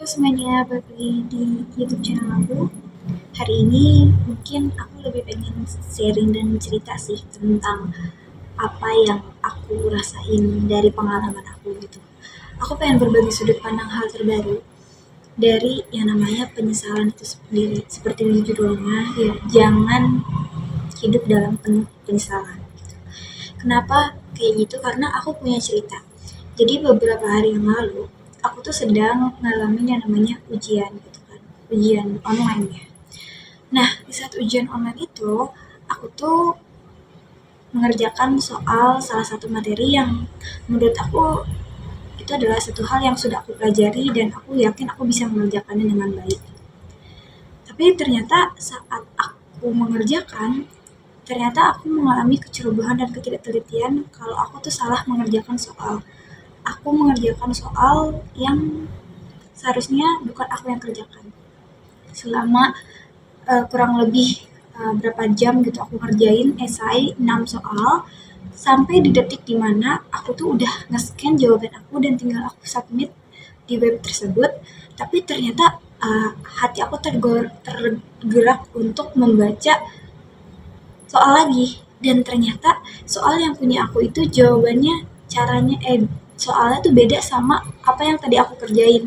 Halo semuanya, balik lagi di YouTube channel aku. Hari ini mungkin aku lebih pengen sharing dan cerita sih tentang apa yang aku rasain dari pengalaman aku gitu. Aku pengen berbagi sudut pandang hal terbaru dari yang namanya penyesalan itu sendiri. Seperti di judulnya, ya jangan hidup dalam penuh penyesalan. Kenapa kayak gitu? Karena aku punya cerita. Jadi beberapa hari yang lalu, aku tuh sedang ngalamin yang namanya ujian gitu kan. Ujian online ya. Nah, di saat ujian online itu, aku tuh mengerjakan soal salah satu materi yang menurut aku itu adalah satu hal yang sudah aku pelajari dan aku yakin aku bisa mengerjakannya dengan baik. Tapi ternyata saat aku mengerjakan, ternyata aku mengalami kecerobohan dan ketidaktelitian kalau aku tuh salah mengerjakan soal. Aku mengerjakan soal yang seharusnya bukan aku yang kerjakan. Selama kurang lebih berapa jam gitu aku ngerjain esai 6 soal sampai di detik dimana aku tuh udah nge-scan jawaban aku dan tinggal aku submit di web tersebut, tapi ternyata hati aku tergerak untuk membaca soal lagi dan ternyata soal yang punya aku itu jawabannya caranya soalnya tuh beda sama apa yang tadi aku kerjain.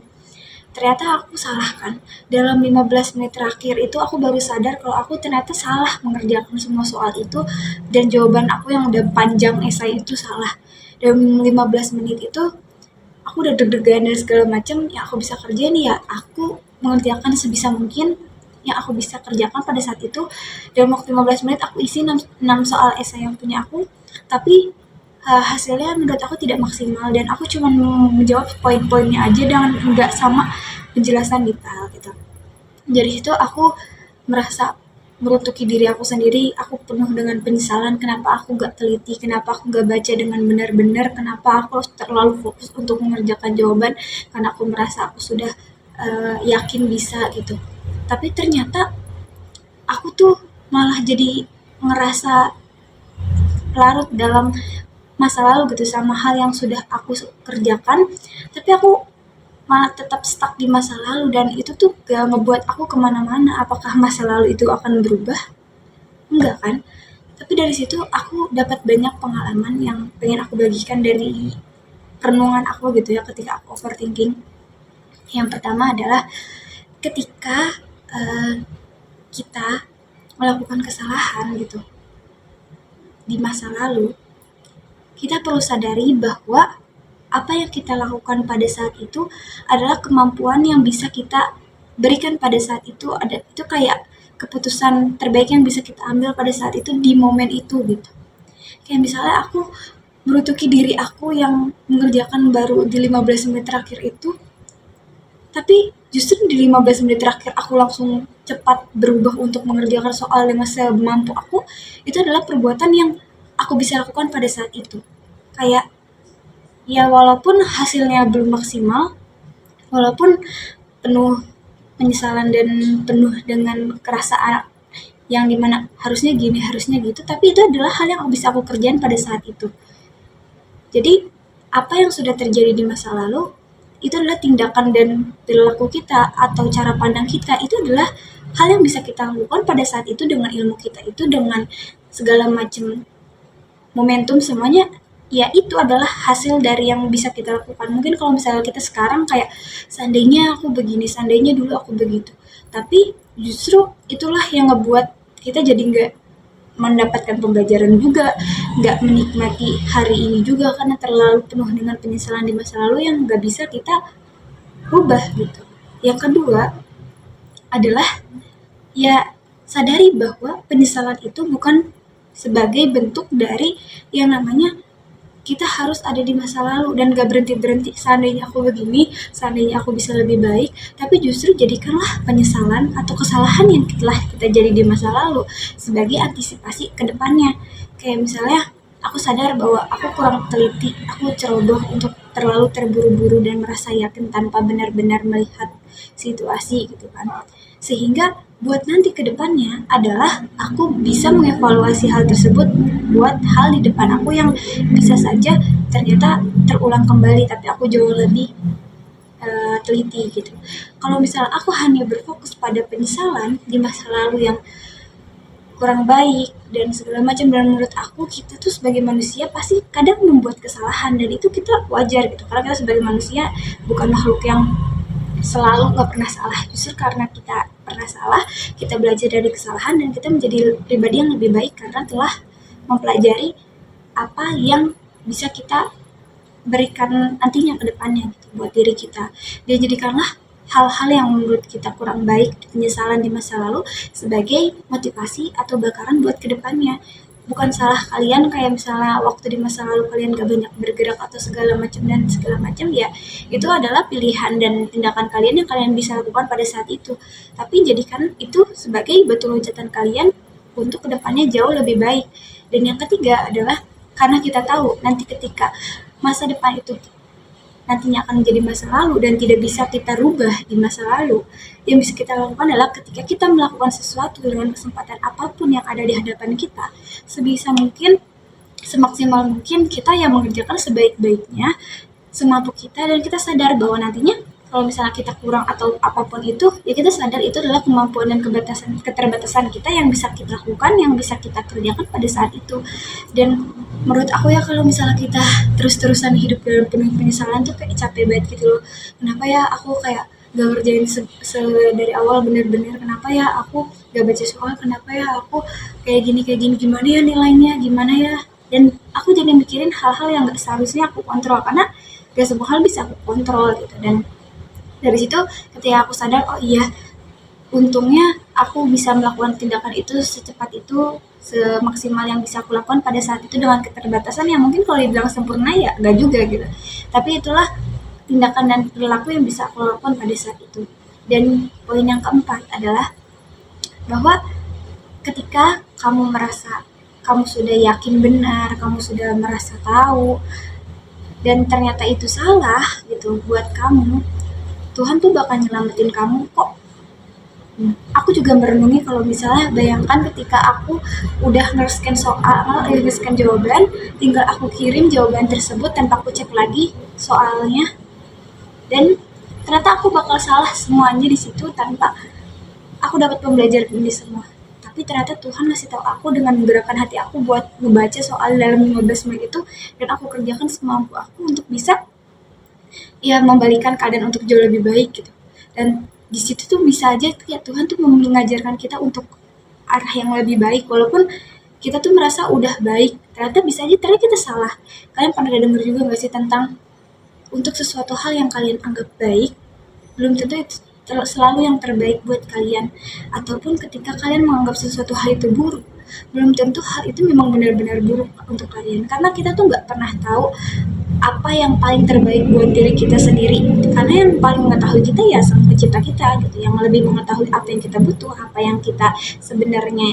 Ternyata aku salah kan. Dalam 15 menit terakhir itu aku baru sadar kalau aku ternyata salah mengerjakan semua soal itu dan jawaban aku yang udah panjang esai itu salah. Dalam 15 menit itu aku udah deg-degan dan segala macam yang aku bisa kerjain ya aku mengerjakan sebisa mungkin yang aku bisa kerjakan pada saat itu. Dalam waktu 15 menit aku isi 6 soal esai yang punya aku, tapi hasilnya menurut aku tidak maksimal dan aku cuma menjawab poin-poinnya aja dengan nggak sama penjelasan detail gitu. Dari situ aku merasa merutuki diri aku sendiri, aku penuh dengan penyesalan kenapa aku gak teliti, kenapa aku gak baca dengan benar-benar, kenapa aku terlalu fokus untuk mengerjakan jawaban, karena aku merasa aku sudah yakin bisa gitu. Tapi ternyata aku tuh malah jadi ngerasa larut dalam masa lalu gitu sama hal yang sudah aku kerjakan, tapi aku malah tetap stuck di masa lalu dan itu tuh gak ngebuat aku kemana-mana. Apakah masa lalu itu akan berubah? Enggak kan? Tapi dari situ aku dapat banyak pengalaman yang pengen aku bagikan dari perenungan aku gitu ya ketika aku overthinking. Yang pertama adalah ketika kita melakukan kesalahan gitu di masa lalu, kita perlu sadari bahwa apa yang kita lakukan pada saat itu adalah kemampuan yang bisa kita berikan pada saat itu. Ada itu kayak keputusan terbaik yang bisa kita ambil pada saat itu di momen itu gitu. Kayak misalnya aku merutuki diri aku yang mengerjakan baru di 15 menit terakhir itu, tapi justru di 15 menit terakhir aku langsung cepat berubah untuk mengerjakan soal dengan semampu aku, itu adalah perbuatan yang aku bisa lakukan pada saat itu. Kayak ya walaupun hasilnya belum maksimal, walaupun penuh penyesalan dan penuh dengan kerasaan yang dimana harusnya gini, harusnya gitu, tapi itu adalah hal yang bisa aku kerjain pada saat itu. Jadi, apa yang sudah terjadi di masa lalu, itu adalah tindakan dan perilaku kita atau cara pandang kita, itu adalah hal yang bisa kita lakukan pada saat itu dengan ilmu kita itu, dengan segala macam momentum semuanya, ya itu adalah hasil dari yang bisa kita lakukan. Mungkin kalau misalnya kita sekarang kayak seandainya aku begini, seandainya dulu aku begitu, tapi justru itulah yang ngebuat kita jadi nggak mendapatkan pembelajaran juga, nggak menikmati hari ini juga karena terlalu penuh dengan penyesalan di masa lalu yang nggak bisa kita rubah gitu. Yang kedua adalah ya sadari bahwa penyesalan itu bukan sebagai bentuk dari yang namanya kita harus ada di masa lalu dan gak berhenti-berhenti seandainya aku begini, seandainya aku bisa lebih baik, tapi justru jadikanlah penyesalan atau kesalahan yang telah kita jadi di masa lalu sebagai antisipasi ke depannya. Kayak misalnya aku sadar bahwa aku kurang teliti, aku ceroboh untuk terlalu terburu-buru dan merasa yakin tanpa benar-benar melihat situasi gitu kan. Sehingga buat nanti ke depannya adalah aku bisa mengevaluasi hal tersebut buat hal di depan aku yang bisa saja ternyata terulang kembali tapi aku jauh lebih teliti gitu. Kalau misalnya aku hanya berfokus pada penyesalan di masa lalu yang kurang baik dan segala macam, dan menurut aku kita tuh sebagai manusia pasti kadang membuat kesalahan, dan itu kita wajar gitu, karena kita sebagai manusia bukan makhluk yang selalu nggak pernah salah. Justru karena kita pernah salah, kita belajar dari kesalahan dan kita menjadi pribadi yang lebih baik karena telah mempelajari apa yang bisa kita berikan nantinya ke depannya gitu buat diri kita. Dan jadikanlah hal-hal yang menurut kita kurang baik, penyesalan di masa lalu sebagai motivasi atau bakaran buat kedepannya. Bukan salah kalian kayak misalnya waktu di masa lalu kalian gak banyak bergerak atau segala macam dan segala macam, ya itu adalah pilihan dan tindakan kalian yang kalian bisa lakukan pada saat itu. Tapi jadikan itu sebagai batu loncatan kalian untuk kedepannya jauh lebih baik. Dan yang ketiga adalah karena kita tahu nanti ketika masa depan itu nantinya akan menjadi masa lalu dan tidak bisa kita rubah di masa lalu. Yang bisa kita lakukan adalah ketika kita melakukan sesuatu dengan kesempatan apapun yang ada di hadapan kita, sebisa mungkin, semaksimal mungkin kita yang mengerjakan sebaik-baiknya, semampu kita, dan kita sadar bahwa nantinya kalau misalnya kita kurang atau apapun itu, ya kita sadar itu adalah kemampuan dan keterbatasan kita yang bisa kita lakukan, yang bisa kita kerjakan pada saat itu. Dan menurut aku ya, kalau misalnya kita terus-terusan hidup dalam penuh penyesalan tuh kayak capek banget gitu loh. Kenapa ya aku kayak gak ngerjain dari awal bener-bener, kenapa ya aku gak baca soal, kenapa ya aku kayak gini, gimana ya nilainya, gimana ya. Dan aku jadi mikirin hal-hal yang gak seharusnya aku kontrol, karena gak semua hal bisa aku kontrol gitu. Dan dari situ ketika aku sadar, oh iya, untungnya aku bisa melakukan tindakan itu secepat itu, semaksimal yang bisa aku lakukan pada saat itu dengan keterbatasan yang mungkin kalau dibilang sempurna ya gak juga gitu. Tapi itulah tindakan dan perilaku yang bisa aku lakukan pada saat itu. Dan poin yang keempat adalah bahwa ketika kamu merasa kamu sudah yakin benar, kamu sudah merasa tahu, dan ternyata itu salah gitu buat kamu, Tuhan tuh bakal nyelamatin kamu kok. Aku juga merenungi kalau misalnya bayangkan ketika aku udah nge-scan soal, nge-scan jawaban, tinggal aku kirim jawaban tersebut tanpa aku cek lagi soalnya, dan ternyata aku bakal salah semuanya di situ tanpa aku dapat pembelajaran ini semua. Tapi ternyata Tuhan ngasih tahu aku dengan menggerakkan hati aku buat ngebaca soal dalam 15 menit itu, dan aku kerjakan semampu aku untuk bisa ya membalikan keadaan untuk jauh lebih baik gitu. Dan di situ tuh bisa aja ya Tuhan tuh mengajarkan kita untuk arah yang lebih baik, walaupun kita tuh merasa udah baik, ternyata bisa aja ternyata kita salah. Kalian pernah denger juga gak sih tentang untuk sesuatu hal yang kalian anggap baik, belum tentu itu selalu yang terbaik buat kalian. Ataupun ketika kalian menganggap sesuatu hal itu buruk, belum tentu hal itu memang benar-benar buruk untuk kalian. Karena kita tuh gak pernah tahu apa yang paling terbaik buat diri kita sendiri, karena yang paling mengetahui kita ya sang pencipta kita gitu, yang lebih mengetahui apa yang kita butuh, apa yang kita sebenarnya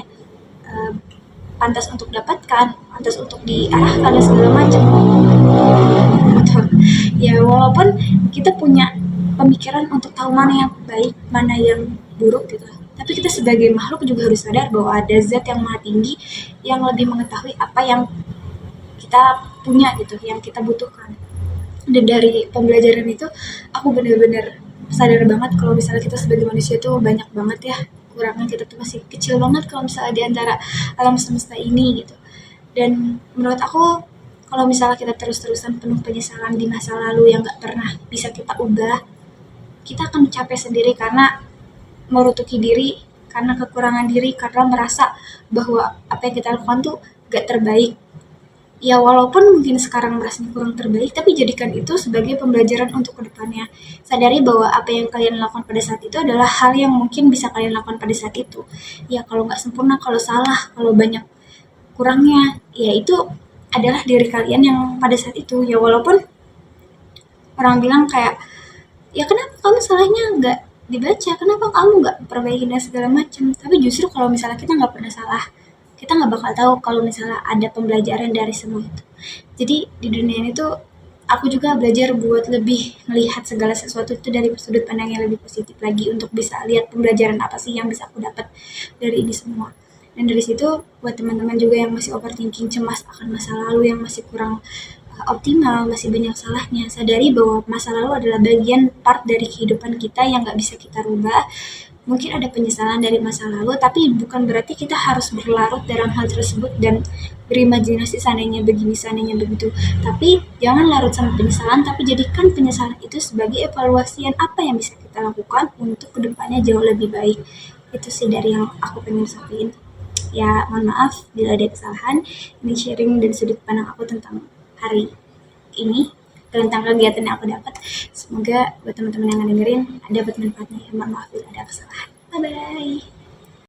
pantas untuk dapatkan, pantas untuk diarahkan dan segala macam. Ya walaupun kita punya pemikiran untuk tahu mana yang baik, mana yang buruk gitu, tapi kita sebagai makhluk juga harus sadar bahwa ada zat yang maha tinggi yang lebih mengetahui apa yang kita punya gitu, yang kita butuhkan. Dan dari pembelajaran itu aku benar-benar sadar banget kalau misalnya kita sebagai manusia tuh banyak banget ya kurangnya, kita tuh masih kecil banget kalau misalnya di antara alam semesta ini gitu. Dan menurut aku kalau misalnya kita terus-terusan penuh penyesalan di masa lalu yang gak pernah bisa kita ubah, kita akan capek sendiri karena merutuki diri, karena kekurangan diri, karena merasa bahwa apa yang kita lakukan tuh gak terbaik. Ya walaupun mungkin sekarang merasa kurang terbaik, tapi jadikan itu sebagai pembelajaran untuk kedepannya. Sadari bahwa apa yang kalian lakukan pada saat itu adalah hal yang mungkin bisa kalian lakukan pada saat itu. Ya kalau nggak sempurna, kalau salah, kalau banyak kurangnya, ya itu adalah diri kalian yang pada saat itu. Ya walaupun orang bilang kayak, ya kenapa kamu salahnya nggak dibaca, kenapa kamu nggak perbaiki dan segala macam. Tapi justru kalau misalnya kita nggak pernah salah, kita nggak bakal tahu kalau misalnya ada pembelajaran dari semua itu. Jadi di dunia ini tuh aku juga belajar buat lebih melihat segala sesuatu itu dari sudut pandang yang lebih positif lagi, untuk bisa lihat pembelajaran apa sih yang bisa aku dapat dari ini semua. Dan dari situ buat teman-teman juga yang masih overthinking, cemas akan masa lalu, yang masih kurang optimal, masih banyak salahnya. Sadari bahwa masa lalu adalah bagian part dari kehidupan kita yang nggak bisa kita rubah. Mungkin ada penyesalan dari masa lalu, tapi bukan berarti kita harus berlarut dalam hal tersebut dan berimajinasi seandainya begini, seandainya begitu. Tapi jangan larut sama penyesalan, tapi jadikan penyesalan itu sebagai evaluasian apa yang bisa kita lakukan untuk kedepannya jauh lebih baik. Itu sih dari yang aku pengen sampaikan. Ya, mohon maaf bila ada kesalahan. Ini sharing dan sudut pandang aku tentang hari ini, tentang kegiatan yang aku dapat. Semoga buat teman-teman yang dengerin dapat manfaatnya. Mohon maaf bila ada kesalahan. Bye bye.